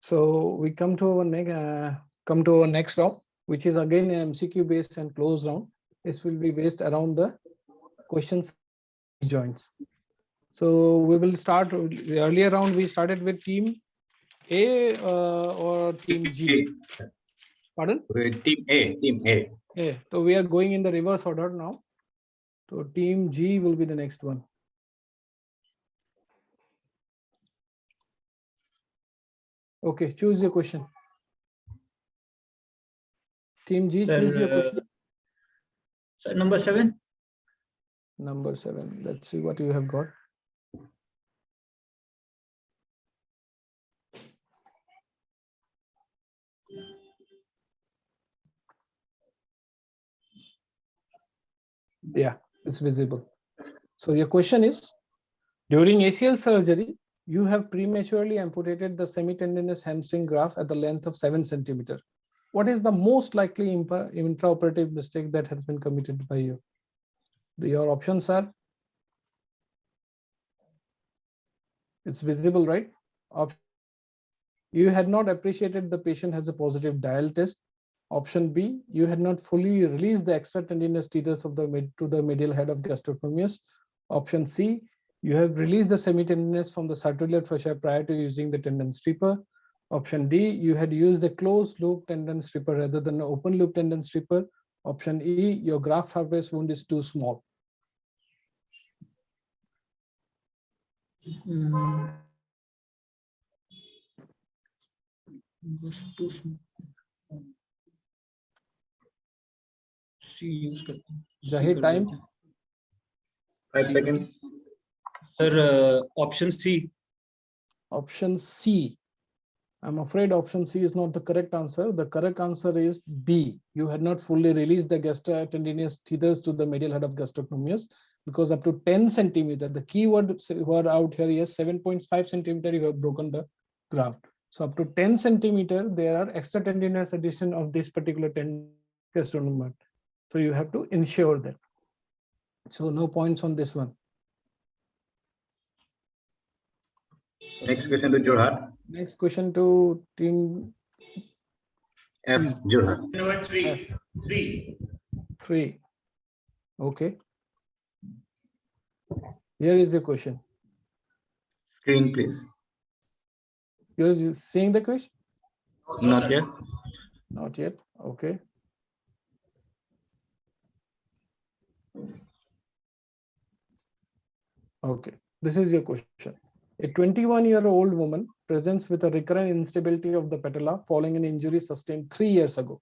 So we come to our next round, which is again an MCQ based and closed round. This will be based around the questions joints. So we will start. The earlier round we started with team A or team G. Pardon? Team A. Team A. A. So we are going in the reverse order now. So team G will be the next one. Okay, choose your question. Team G, Sir, choose your question. Sir, number 7. Number 7. Let's see what you have got. Yeah, it's visible. So your question is, during ACL surgery, you have prematurely amputated the semitendinous hamstring graft at the length of 7 centimeters. What is the most likely intraoperative mistake that has been committed by you? Your options are, it's visible, right? You had not appreciated the patient has a positive dial test. Option B, you had not fully released the extra tendinous tethers of to the medial head of gastrocnemius. Option C, you have released the semitendinous from the sartorial fascia prior to using the tendon stripper. Option D, you had used a closed loop tendon stripper rather than an open loop tendon stripper. Option E, your graft harvest wound is too small. Too small. C use करते हैं. Zahir, time. 5 seconds. Sir, option C. Option C. I'm afraid option C is not the correct answer. The correct answer is B. You had not fully released the gastrotendinous tethers to the medial head of gastrocnemius, because up to 10 centimeter, the key word out here is 7.5 centimeter, you have broken the graft. So up to 10 centimeter, there are extra tendinous addition of this particular gastrocnemius. So you have to ensure that. So no points on this one. Next question to Jorhat. Next question to team F. Jorhat. Number 3. F. 3. 3. Okay. Here is the question. Screen, please. You're seeing the question? Not yet. Not yet. Okay. Okay. This is your question. A 21-year-old woman presents with a recurrent instability of the patella following an injury sustained 3 years ago.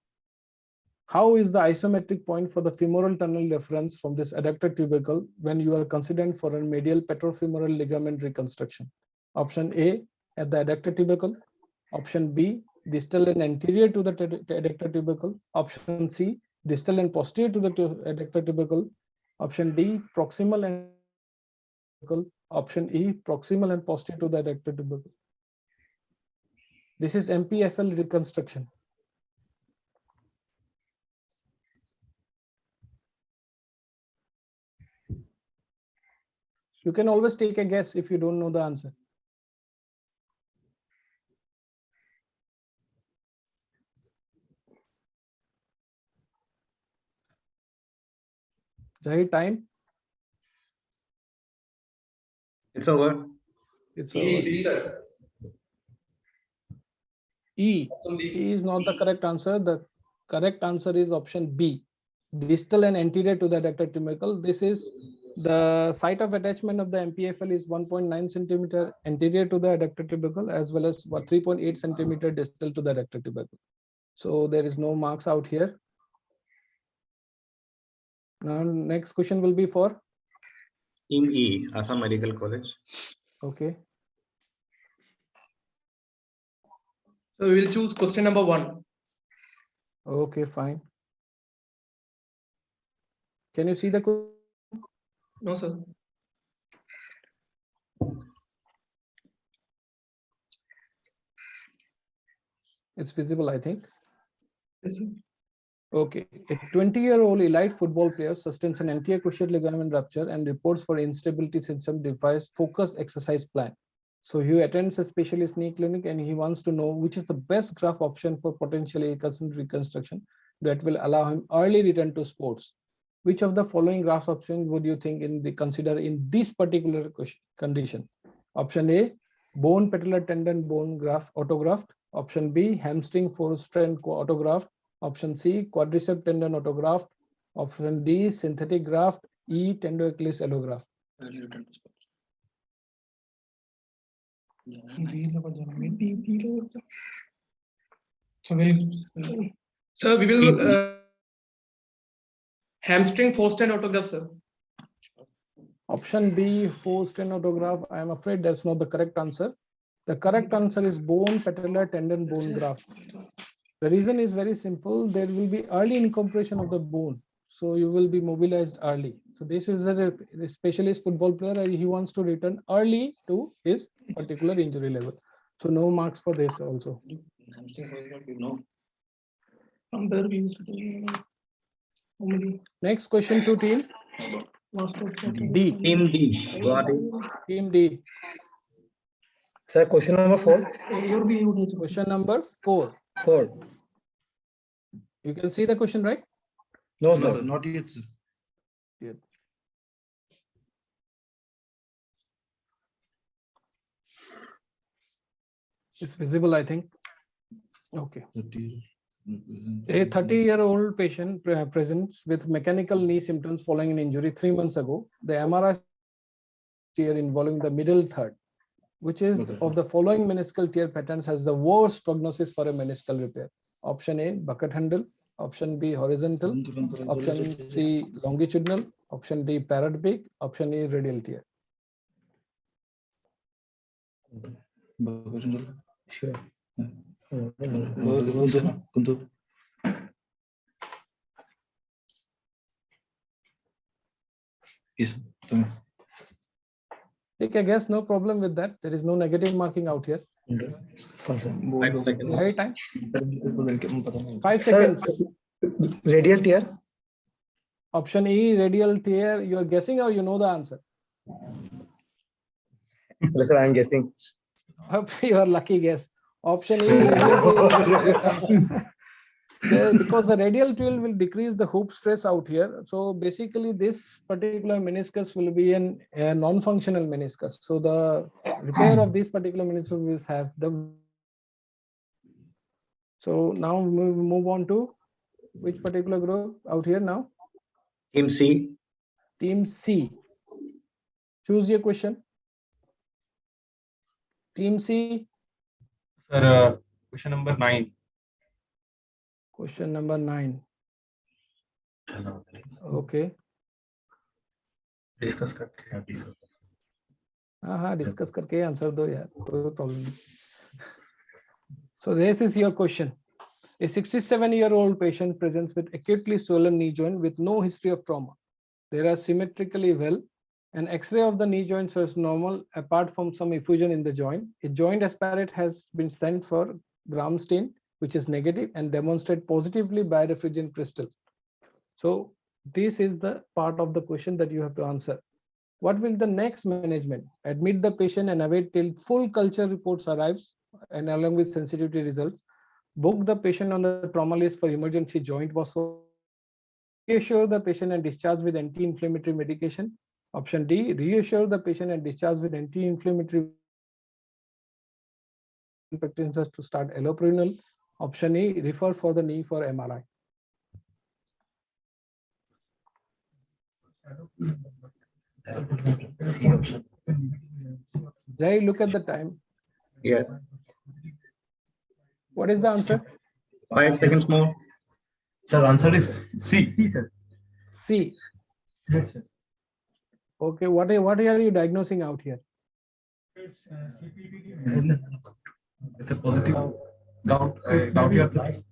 How is the isometric point for the femoral tunnel reference from this adductor tubercle when you are considering for a medial petrofemoral ligament reconstruction? Option A, at the adductor tubercle. Option B, distal and anterior to the adductor tubercle. Option C, distal and posterior to the adductor tubercle. Option D, proximal and option E, proximal and posterior to the adductor tubercle. This is MPFL reconstruction. You can always take a guess if you don't know the answer. Zahir, time. It's over. It's E, over. D, sir. E. Option D. E is not the correct answer. The correct answer is option B, distal and anterior to the adductor tubercle. This is the site of attachment of the MPFL is 1.9 centimeter anterior to the adductor tubercle, as well as 3.8 centimeter distal to the adductor tubercle. So there is no marks out here. Now next question will be for Team E, Assam Medical College. okay. So we will choose question number 1. Okay, fine. Can you see the question? No, sir. It's visible, I think. Yes, sir. Okay, a 20-year-old elite football player sustains an anterior cruciate ligament rupture and reports for instability symptom device focused exercise plan. So he attends a specialist knee clinic and he wants to know which is the best graft option for potentially reconstruction that will allow him early return to sports. Which of the following graft options would you think consider in this particular condition? Option A, bone patellar tendon bone graft autograft. Option B, hamstring force strength autograft. Option C, quadricep tendon autograft. Option D, synthetic graft. E, tendo Achilles allograft. Early return to sports. So sir, we will hamstring forced and autograph, sir. Option B, forced and autograph. I am afraid that's not the correct answer. The correct answer is bone patellar tendon bone graft. The reason is very simple. There will be early incorporation of the bone. So you will be mobilized early. So this is a specialist football player and he wants to return early to his particular injury level. So no marks for this also. Hamstring force graft, you know. From there we used to do how many Next question to team masters. D. Team D. Guwahati. Team D. Sir, question number 4. Question number 4. 4. You can see the question, right? No, No, sir. sir, not yet, sir. It's visible, I think. Okay. 30. A 30-year-old patient presents with mechanical knee symptoms following an injury 3 months ago. The MRI tear involving the middle third, which is Okay. of the following meniscal tear patterns has the worst prognosis for a meniscal repair. Option A, bucket handle. Option B, horizontal. Option C, longitudinal. Option D, parrot beak. Option E, radial tear. Sure. Kuntu. Yes. Tama. Take a guess, no problem with that. There is no negative marking out here. 5 seconds. Right time? 5 Sir, seconds. radial tear. Option E, radial tear. You are guessing or you know the answer? Sir, I am guessing. Your lucky guess. Option E, radial tear. Because the radial tear will decrease the hoop stress out here. So basically this particular meniscus will be a non-functional meniscus. So the repair of this particular meniscus will have the. So now we move on to which particular group out here now? Team C. Team C. Choose your question. Team C. Sir, question number 9. Question number 9. Okay. Discuss करके हाँ discuss करके answer दो यार कोई problem नहीं. So this is your question. A 67-year-old patient presents with acutely swollen knee joint with no history of trauma. They are symmetrically well. An X-ray of the knee joint shows normal apart from some effusion in the joint. A joint aspirate has been sent for gram stain, which is negative and demonstrated positively by refrigerant crystal. So this is the part of the question that you have to answer. What will the next management? Admit the patient and await till full culture reports arrives and along with sensitivity results. Book the patient on the trauma list for emergency joint vascular. Reassure the patient and discharge with anti-inflammatory medication. Option D, reassure the patient and discharge with anti-inflammatory practitioners to start allopurinol. Option E, refer for the knee for MRI. Jai, look at the time. Yeah. What is the answer? 5 seconds more. Sir, answer is C. C. Okay, what are you diagnosing out here? It's a positive gouty arthritis.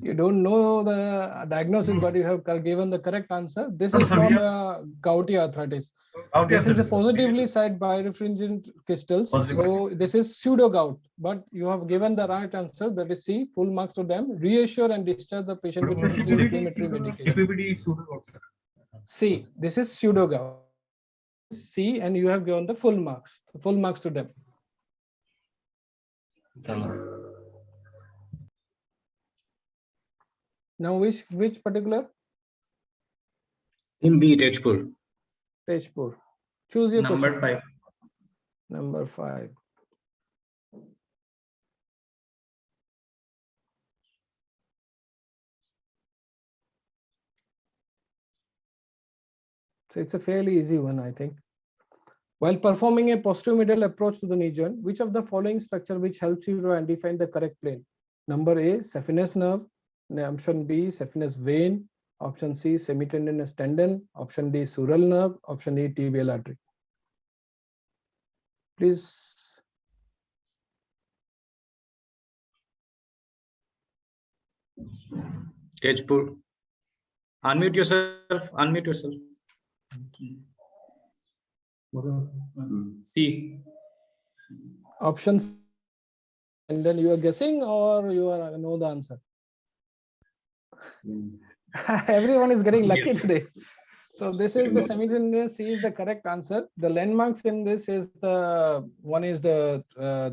You don't know the diagnosis, but you have given the correct answer. This No, is sir, not we gouty arthritis. Gouty This is a arthritis. positively side birefringent crystals. Positive. So this is pseudo gout, but you have given the right answer. That is C. Full marks to them. Reassure and discharge the patient with anti-inflammatory medication. CPPD is pseudo gout, sir. C. This is pseudo gout. C, and you have given the full marks. Full marks to them. Now, which particular? Team B, Tejpur. Tejpur. Choose your Number question. 5. Number 5. So it's a fairly easy one, I think. While performing a posterior-medial approach to the knee joint, which of the following structure which helps you to identify the correct plane? Number A, saphenous nerve. Option B, saphenous vein. Option C, semitendinous tendon. Option D, sural nerve. Option E, tibial artery. Please. Tejpur. Unmute yourself. Unmute yourself. C. Options. And then you are guessing or you are know the answer? Everyone is getting lucky today. So this is the semitendinous. C is the correct answer. The landmarks in this is the one is the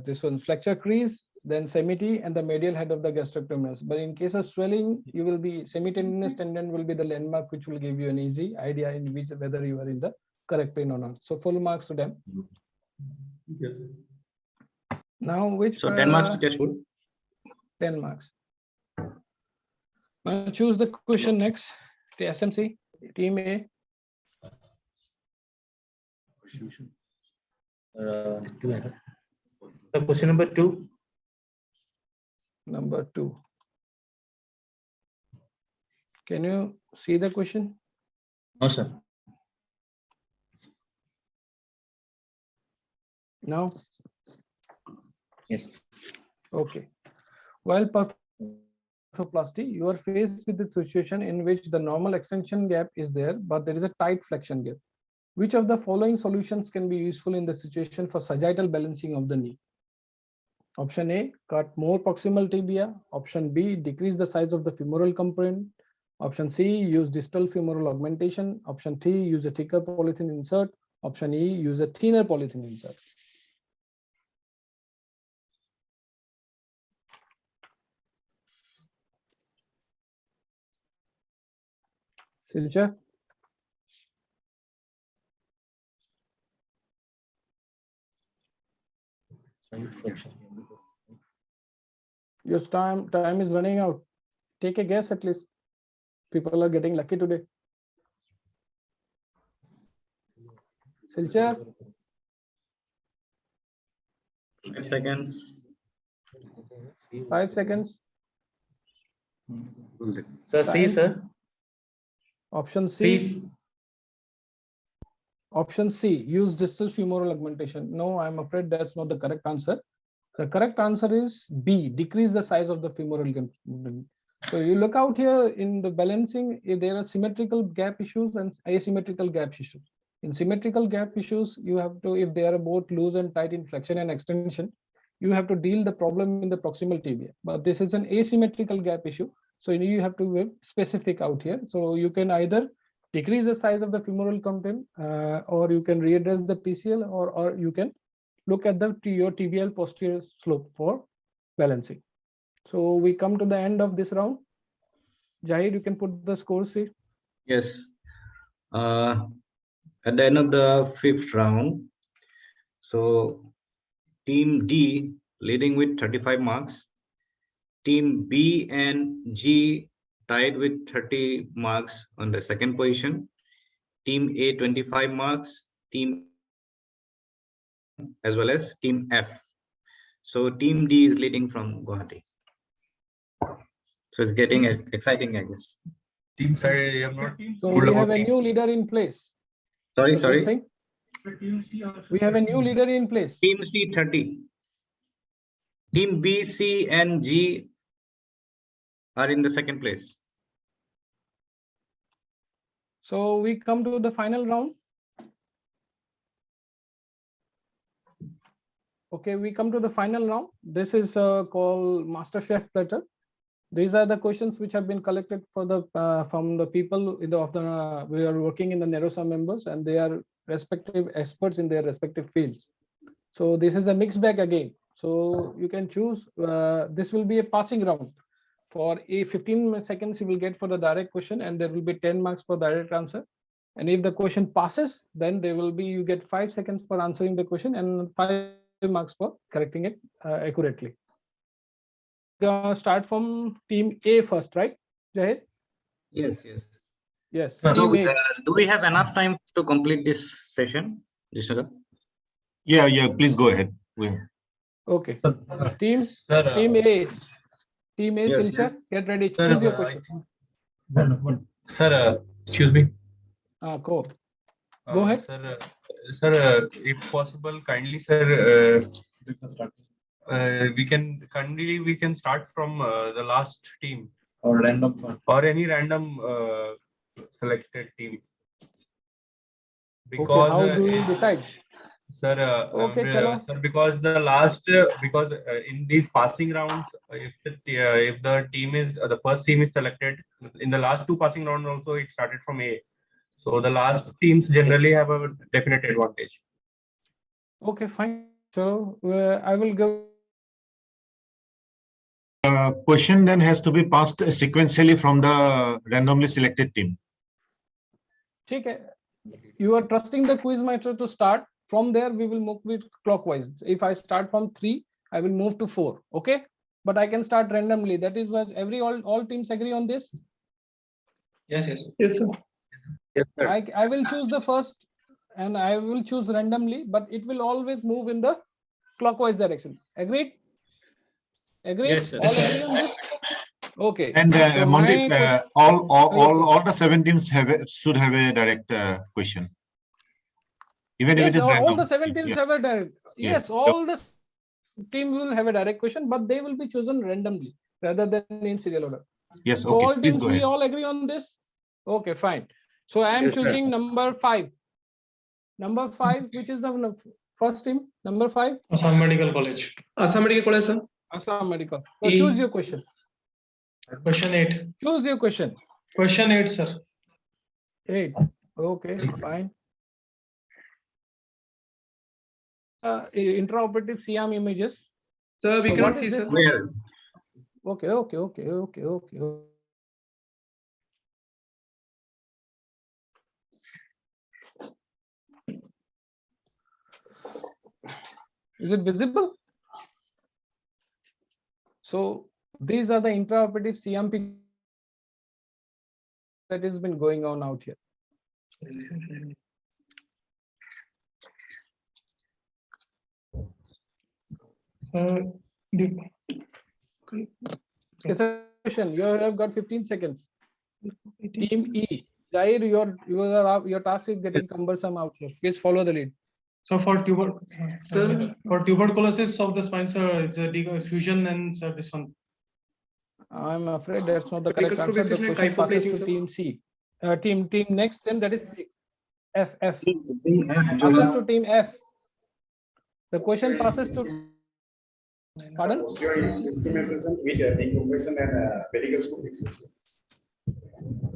this one flexure crease, then semity and the medial head of the gastrocnemius. But in case of swelling, you will be semitendinous tendon will be the landmark which will give you an easy idea in which whether you are in the correct plane or not. So full marks to them. Yes. Now which So 10 marks to Tejpur. 10 marks. Now choose the question next. The SMC, team A. The question number 2. Number 2. Can you see the question? No, sir. Now? Yes. Okay. While arthroplasty, you are faced with the situation in which the normal extension gap is there, but there is a tight flexion gap. Which of the following solutions can be useful in the situation for sagittal balancing of the knee? Option A, cut more proximal tibia. Option B, decrease the size of the femoral component. Option C, use distal femoral augmentation. Option D, use a thicker polythene insert. Option E, use a thinner polythene insert. Silcha? Your time is running out. Take a guess at least. People are getting lucky today. Silcha? 5 seconds. 5 seconds. Sir, C, sir. Option C. C. Option C, use distal femoral augmentation. No, I'm afraid that's not the correct answer. The correct answer is B, decrease the size of the femoral component. So you look out here in the balancing, if there are symmetrical gap issues and asymmetrical gap issues. In symmetrical gap issues, you have to, if they are both loose and tight in flexion and extension, you have to deal the problem in the proximal tibia. But this is an asymmetrical gap issue. So you have to be specific out here. So you can either decrease the size of the femoral content or you can readdress the PCL or you can look at your tibial posterior slope for balancing. So we come to the end of this round. Jahid, you can put the scores here. Yes. At the end of the 5th round, so Team D leading with 35 marks. Team B and G tied with 30 marks on the second position. Team A 25 marks. Team as well as Team F. So Team D is leading from Guwahati. So it's getting exciting, I guess. Team side, you have not. So we have a new leader in place. Sorry, It's a good sorry. thing. We have a new leader in place. Team C 30. Team B, C, and G are in the second place. So we come to the final round. Okay, we come to the final round. This is called MasterChef Platter. These are the questions which have been collected for the from the people in the we are working in the NEROSA members, and they are respective experts in their respective fields. So this is a mixed bag again. So you can choose, this will be a passing round. For a 15 seconds you will get for the direct question, and there will be 10 marks for direct answer. And if the question passes, then there will be, you get 5 seconds for answering the question and 5 marks for correcting it accurately. Start from team A first, right, Jahid? Yes, yes. Yes, Sir, team A. Do we have enough time to complete this session, Jishnagar? Yeah, please go ahead. Okay, team Sir, team A. Team A, Yes, Silchar, yes. get ready. Sir, Choose your I question. think- Sir, excuse me. Go ahead. Sir, if possible, kindly, sir, we can start from the last team or random one or any random selected team. Because how do you decide? Sir, Okay, chalo. sir, because the last because in these passing rounds, if the team is the first team is selected in the last two passing rounds, also it started from A. So the last teams generally have a definite advantage. Okay, fine. So I will go. Question then has to be passed sequentially from the randomly selected team. Okay. You are trusting the quiz master to start. From there, we will move with clockwise. If I start from 3, I will move to 4. Okay, but I can start randomly. That is what all teams agree on this. Yes, yes. Yes, sir. Yes, sir. I will choose the first, and I will choose randomly, but it will always move in the clockwise direction. Agreed? Agreed? Yes, sir. All agree on this? Okay. And So Monday, my all the 7 teams should have a direct question. Even if yes, it is all random. the 7 teams Yeah. have a direct. Yeah. Yes, all the team will have a direct question, but they will be chosen randomly rather than in serial order. Yes, So okay. all Please teams, go we ahead. all agree on this. Okay, fine. So I am Yes, sir. choosing number 5. Number 5, which is the first team? Number 5, Assam Medical College. Assam Medical College, sir. Assam Medical. So E. choose your question. Question 8. Choose your question. Question 8, sir. 8. Okay, fine. Intraoperative Siam images. Sir, we So cannot what see, is this? sir. Where? Okay. Is it visible? So these are the intraoperative CMP that has been going on out here. It's a question. You have got 15 seconds. Team E. Jair, your task is getting cumbersome out here. Please follow the lead. So for Sir. for tuberculosis of the spine, sir, it's a fusion, and sir, this one. I'm afraid that's not the correct Critical answer. The stroke excision question and passes kyphoplating, to sir. team C. Team next, then that is 6. F. Passes to team F. The question passes to. Pardon?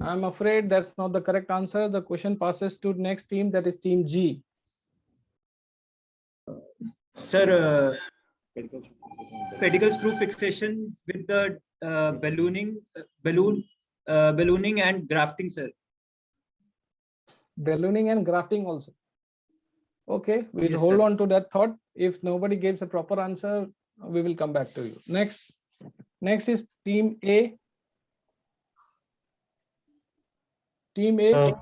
I'm afraid that's not the correct answer. The question passes to next team, that is team G. Sir, pedicle screw fixation with the ballooning and grafting, sir. Ballooning and grafting also. Okay, we'll Yes, hold sir. on to that thought. If nobody gives a proper answer, we will come back to you. Next is team A. Team A.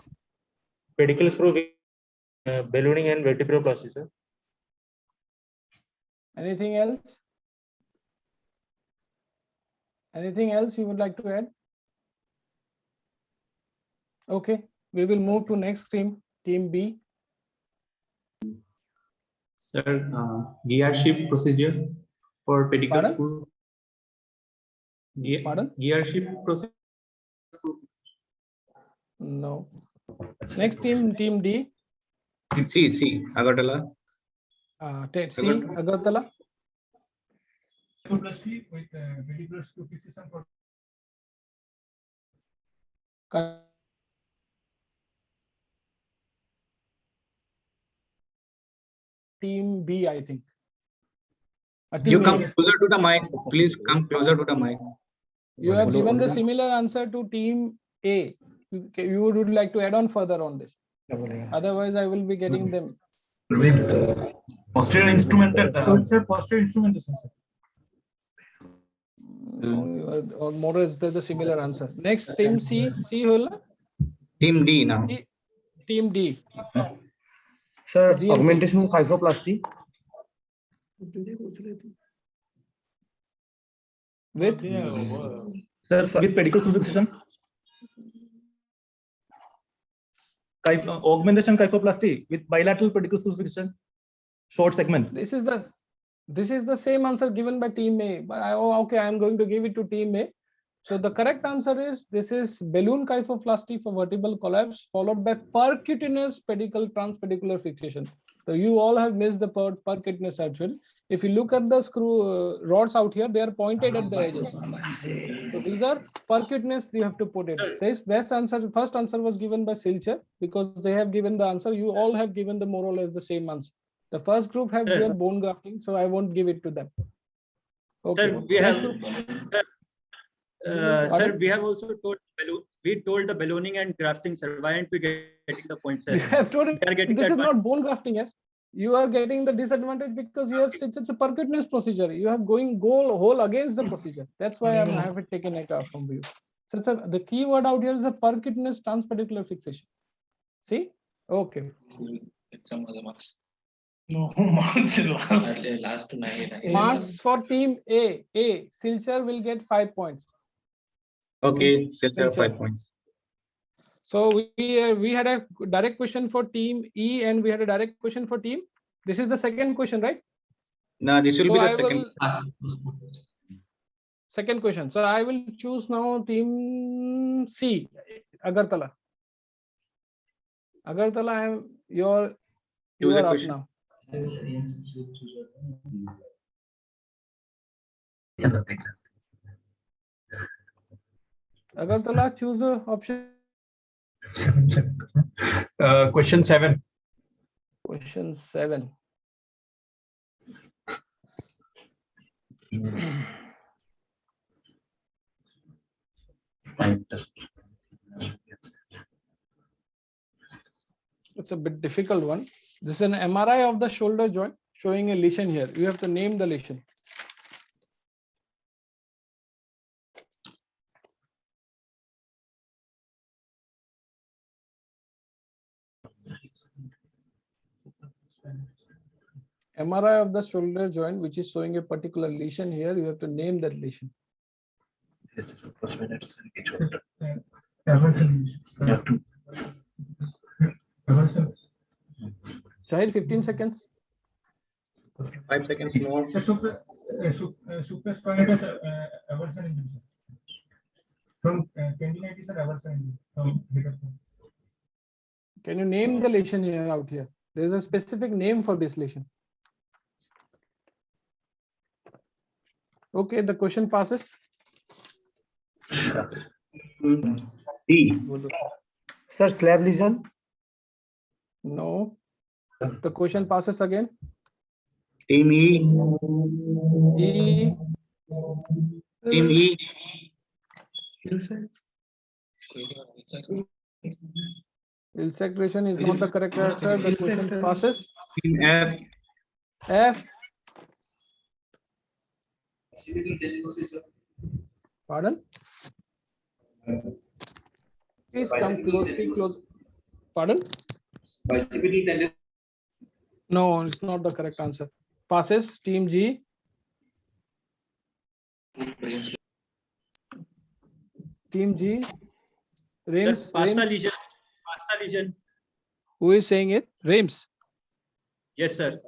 Pedicle screw with ballooning and vertebroplasty, sir. Anything else? Anything else you would like to add? Okay, we will move to next team, team B. Sir, gear shift procedure for pedicle Pardon? screw. Pardon? Gear shift procedure. No. Next team, team D. C. Agartala. C. Agartala. Vertebroplasty with pedicle screw fixation for team B, I think. You Team come A. closer to the mic. Please come closer to the mic. You have given the similar answer to team A. You would like to add on further on this. Otherwise, I will be getting them. Posterior instrumental. Posterior instrumentation, sir. Or more or less the similar answer. Next, team C. C hola? Team D now. Team D. Sir, GMC. augmentation kyphoplasty. With Sir, with pedicle fixation. Augmentation kyphoplasty with bilateral pedicle fixation. Short segment. this is the same answer given by team A. But okay, I am going to give it to team A. So the correct answer is this is balloon kyphoplasty for vertebral collapse followed by percutaneous pedicle transpedicular fixation. So you all have missed the percutaneous as well. If you look at the screw rods out here, they are pointed at the edges. So these are percutaneous. You have to put it. This best answer, first answer was given by Silcher because they have given the answer. You all have given the more or less the same answer. The first group have given bone grafting, so I won't give it to them. Okay. Sir, we have. Sir, we have also told the ballooning and grafting, sir. Why aren't we getting the point, sir? You have told it. We are getting This that is not bone grafting, yes. You are getting the disadvantage because you have it's a percutaneous procedure. You have going whole against the procedure. That's why I have taken it out from you. So the key word out here is a percutaneous transpedicular fixation. See? Okay. Get some other marks. No, marks last. Last to 9. Marks for team A. Silcher will get 5 points. Okay, Silcher Silcher. 5 points. So we had a direct question for team E and we had a direct question for team. This is the second question, right? No, this will So be the I second. Second question. So I will choose now team C, Agartala. Agartala, I am you Choose a are up question. now. Agartala, choose a option. Question 7. Question 7. It's a bit difficult one. This is an MRI of the shoulder joint showing a lesion here. You have to name the lesion. MRI of the shoulder joint, which is showing a particular lesion here. You have to name that lesion. Shahid, 15 seconds. 5 seconds more. Supraspinatus eversion injury, sir. From tendinitis or eversion injury from Hiccup. Can you name the lesion here out here? There is a specific name for this lesion. Okay, the question passes. D. Sir, slab lesion. No. The question passes again. Team E. E. Team E. Ilsec lesion is not the correct answer. The question passes. Team F. F. Pardon? Please come close. Speak close. Pardon? No, it's not the correct answer. Passes. Team G. Team G. Reims. Pasta Reims. lesion. Pasta lesion. Who is saying it? Reims. Yes, sir.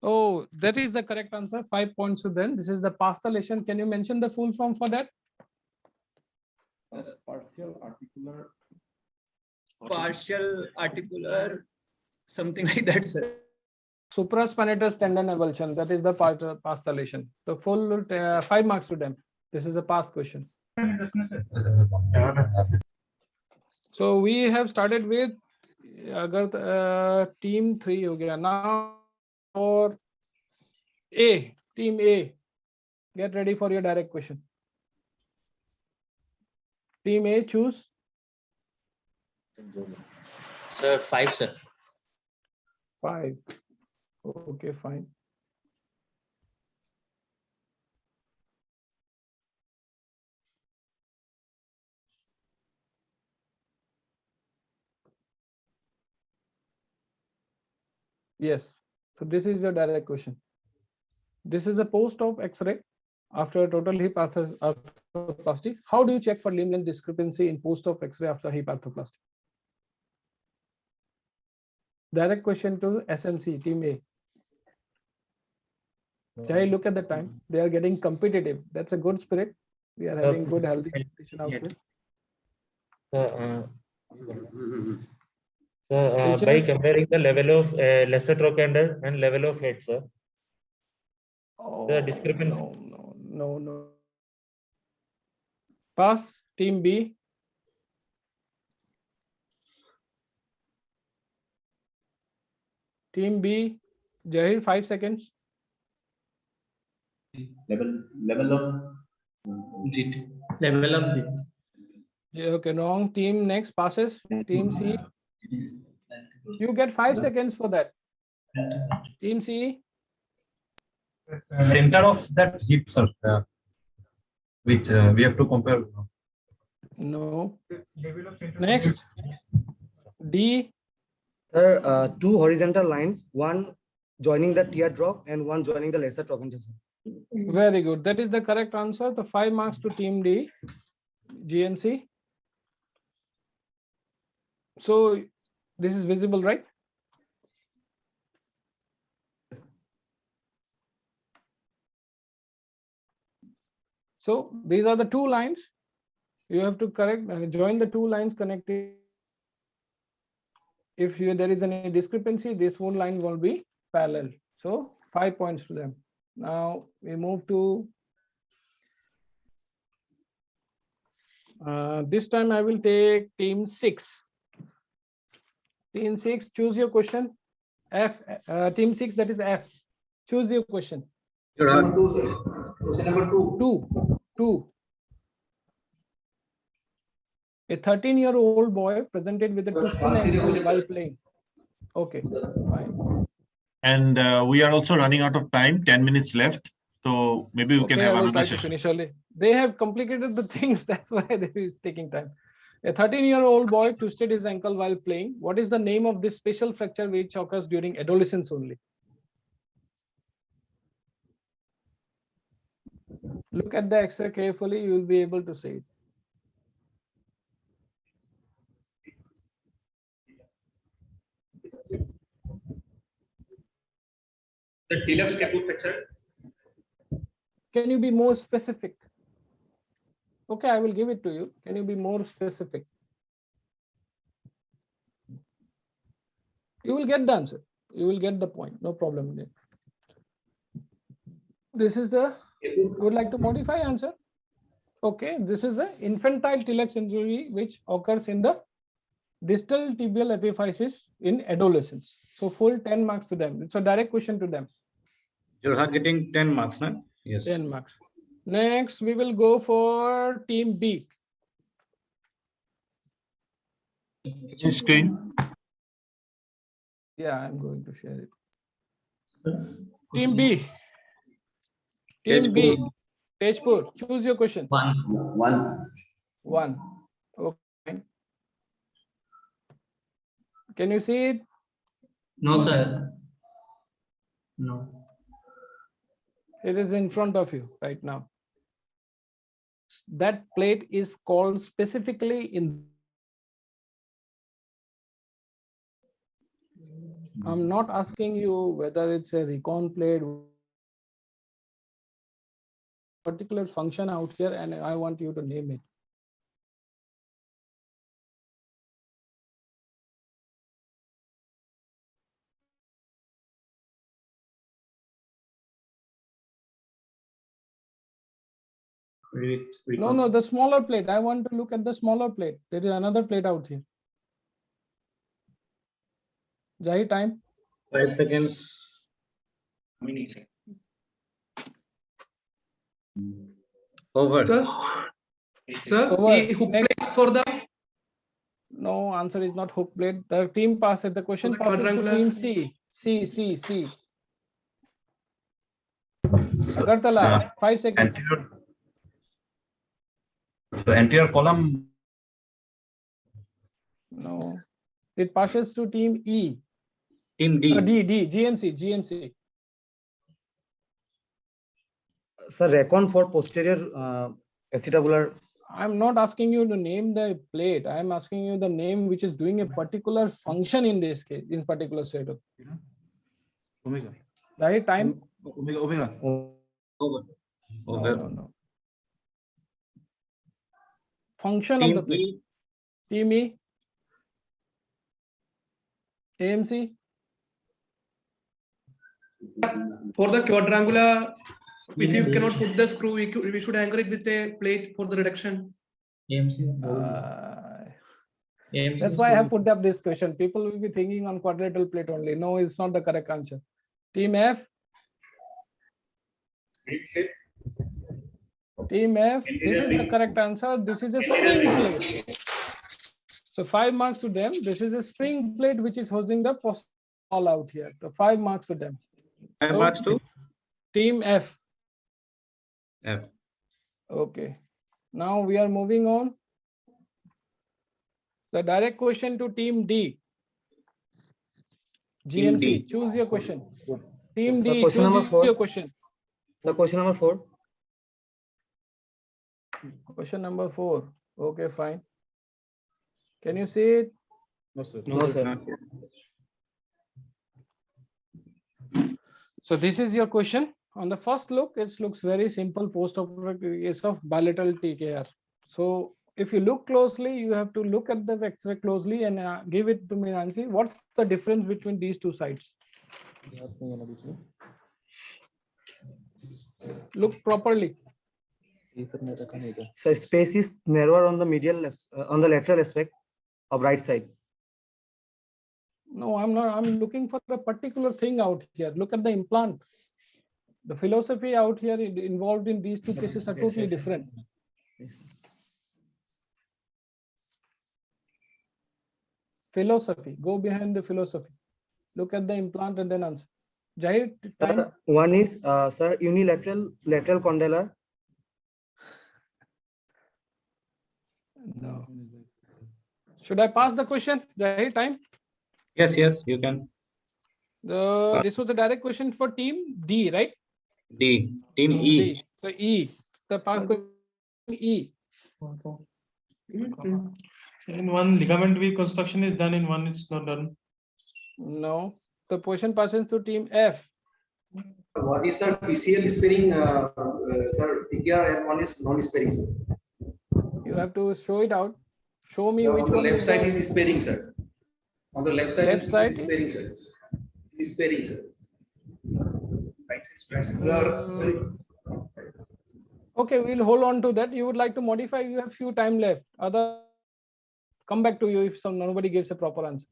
Oh, that is the correct answer. 5 points to them. This is the pasta lesion. Can you mention the full form for that? Partial articular, something like that, sir. Supraspinatus tendon avulsion. That is the pasta lesion. The full 5 marks to them. This is a past question. So we have started with team 3 ho gaya. Now for A, team A. Get ready for your direct question. Team A, choose. Sir, 5, sir. 5. Okay, fine. Yes. So this is your direct question. This is a post-op X-ray after a total hip arthroplasty. How do you check for limb length discrepancy in post-op X-ray after hip arthroplasty? Direct question to SMC, team A. Jai, look at the time. They are getting competitive. That's a good spirit. We are having good, healthy competition out here. By comparing the level of lesser trochanter and level of head, sir. Oh, The discrepancy. No. Pass, team B. Team B, Jahir, 5 seconds. Level of GT. Level of Yeah, okay, wrong. Team next passes. Team C. You get 5 seconds for that. Team C. Center of that hip, sir, which we have to compare. No. Level of central. Next. D. Sir, 2 horizontal lines, one joining the teardrop and one joining the lesser trochanter. Very good. That is the correct answer. The 5 marks to team D. GMC. So this is visible, right? So these are the 2 lines. You have to join the 2 lines connected. If there is any discrepancy, this one line will be parallel. So 5 points to them. Now we move to this time I will take team 6. Team 6, choose your question. F, team 6, that is F. Choose your question. Question number 2, sir. Question number 2. 2. A 13-year-old boy presented with a twisted ankle while playing. Okay, fine. And we are also running out of time, 10 minutes left. So maybe we can have I will another try to session. finish early. They have complicated the things. That's why it is taking time. A 13-year-old boy twisted his ankle while playing. What is the name of this special fracture which occurs during adolescence only? Look at the X-ray carefully. You will be able to say it. The Tilak's caput fracture. Can you be more specific? Okay, I will give it to you. Can you be more specific? You will get the answer. You will get the point. No problem. This is the, you would like to modify answer? Okay, this is the infantile Tilak's injury which occurs in the distal tibial epiphysis in adolescence. So full 10 marks to them. It's a direct question to them. You're getting 10 marks, no? Yes. 10 marks. Next, we will go for team B. Screen. Yeah, I'm going to share it. Team B. Team B. Tejpur, choose your question. 1. 1. Okay. Can you see it? No, sir. No. It is in front of you right now. That plate is called specifically in. I'm not asking you whether it's a recon plate, particular function out here, and I want you to name it. No, the smaller plate. I want to look at the smaller plate. There is another plate out here. Jai, time. 5 seconds. Over. Sir, Over. who Next. played for the No, answer is not hook blade. The team passes. The question For the passes to quadrangular. team C. C. Agartala, 5 seconds. Anterior. So anterior column. No, it passes to team E. Team D. GMC. Sir, recon for posterior acetabular. I'm not asking you to name the plate. I'm asking you the name which is doing a particular function in this case, in particular setup. Omega. Right time? Omega. Over. No. Function of Team the plate. E. Team E. AMC. for the quadrangular? If you cannot put the screw, we should anchor it with a plate for the reduction. That's why I have put up this question. People will be thinking on quadrilateral plate only. No, it's not the correct answer. Team F. Team F, this is the correct answer. This is a spring plate. So 5 marks to them. This is a spring plate which is holding the post all out here. So 5 marks to them. 5 marks to Team F. F. Okay. Now we are moving on. The direct question to team D. Team GMC, D. choose your question. Team Sir, D, question number choose 4. your question. Sir, question number 4. Question number 4. Okay, fine. Can you see it? No, sir. No, sir. So this is your question. On the first look, it looks very simple post-operative case of bilateral TKR. So if you look closely, you have to look at the X-ray closely and give it to me, Nancy. What's the difference between these two sides? Look properly. So space is narrower on the medial, on the lateral aspect of right side. No, I'm not. I'm looking for a particular thing out here. Look at the implant. The philosophy out here involved in these two cases are totally different. Philosophy. Go behind the philosophy. Look at the implant and then answer. Jahir, time. One is, sir, unilateral lateral condylar. No. Should I pass the question? Jahir, time. Yes, you can. This was a direct question for team D, right? D. Team E. D. So E. The pass question E. In one ligament reconstruction is done, in one it's not done. No. The question passes to team F. What is sir PCL sparing, sir? TKR and one is non-sparing, sir. You have to show it out. Show me Sir, which on the one left is side the is sparing, sir. On the left side, Left side? is sparing, sir. It is sparing, sir. Sorry. Okay, we'll hold on to that. You would like to modify, you have few time left. Other come back to you if nobody gives a proper answer.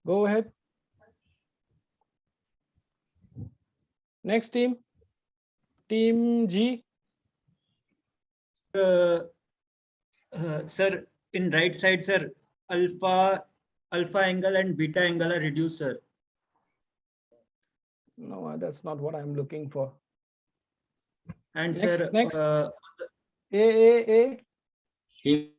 Go ahead. Next team. Team G. Sir, in right side, sir, alpha angle and beta angle are reduced, sir. No, that's not what I'm looking for. And Next, sir, next. A. Team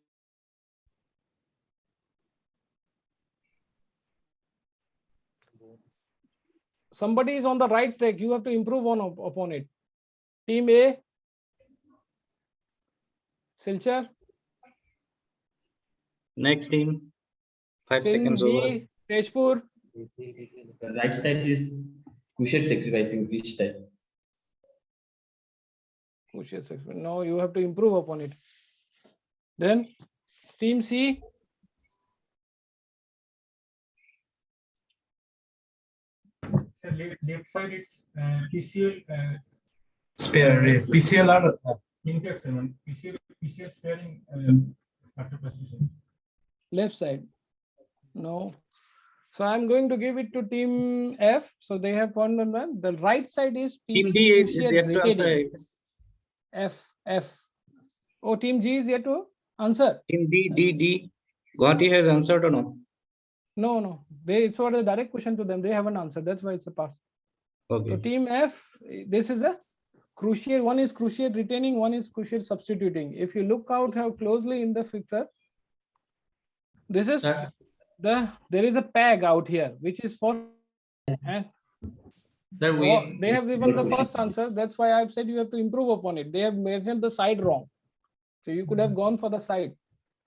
Somebody is on the right track. You have to improve upon it. Team A. Silchar. Next team. 5 Team seconds over. B. Tejpur. Right side is cruciate sacrificing which type? No, you have to improve upon it. Then team C. Sir, left side it's PCL Spare PCLR. infection. PCL sparing after plastic. Left side. No. So I'm going to give it to team F. So they have found on that. The right side is Team PC D is cruciate yet to answer. retaining. F. Oh, team G is yet to answer. Team D. Guwahati has answered or no? No. It's what a direct question to them. They haven't answered. That's why it's a pass. Okay. So team F, this is a cruciate. One is cruciate retaining, one is cruciate substituting. If you look out how closely in the picture, this is there is a peg out here, which is for, and Sir, they have given the first answer. That's why I've said you have to improve upon it. They have mentioned the side wrong. So you could have gone for the side.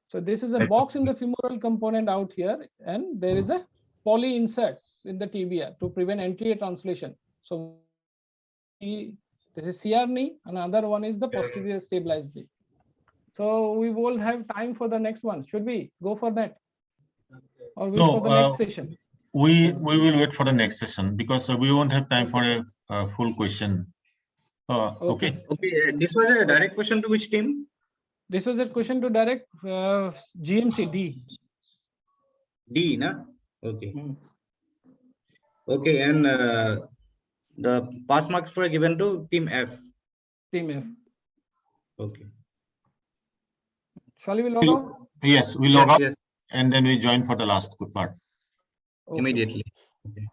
So this is a box in the femoral component out here, and there is a poly insert in the tibia to prevent anterior translation. So this is CR knee, another one is the posterior stabilized knee. So we will have time for the next one. Should we go for that? Or wait for the next session? We will wait for the next session because we won't have time for a full question. Okay. Okay. This was a direct question to which team? This was a question to direct GMC D. D, na? Okay. Okay, and the pass marks were given to team F. Team F. Okay. Shall we log out? Yes, we log out Yes. and then we join for the last part. Okay. Immediately. Okay.